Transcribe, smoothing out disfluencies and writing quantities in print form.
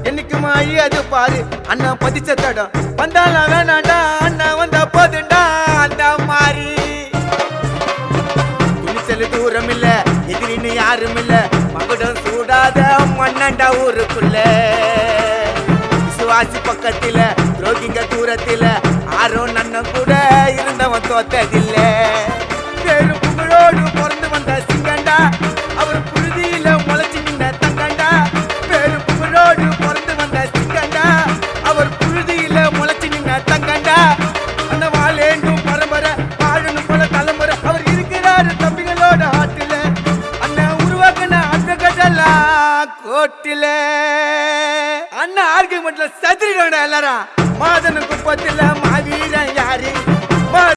என்னைக்குமா அது பாரு அண்ணா பதிச்ச தடம் வந்தாலும் வேணாண்டா அண்ணா வந்தா போதுண்டா அந்த மாதிரி துணிச்சல் தூரம் இல்ல எதிரின்னு யாரும் இல்ல மகுடம் சூடாத மண்ணண்டா ஊருக்குள்ள விசுவாசி பக்கத்தில துரோகிங்க தூரத்தில ஆரோன் அண்ணன் கூட இருந்தவன் தோத்ததில்ல பேரும் புகழோடு பிறந்து வந்த சிங்கண்டா அவர் புழுதியில முளைச்சு நின்ற தங்கண்டா பேரும் புகழோடு பிறந்து வந்த சிங்கண்டா அவர் புழுதியில முளைச்சு நின்ற தங்கண்டா அந்த வாழேண்டும் பரம்பரை வாழணும் போல தலைமுறை அவர் இருக்கிறாரு தம்பிகளோட ஆட்டில அண்ணன் உருவாக்கின அந்த கட்டெல்லாம் கோட்டில அண்ணன் ஆர்கியூமெண்ட்ல சதுரிடா எல்லாரும் மாதன குப்பத்துல மாவீரன்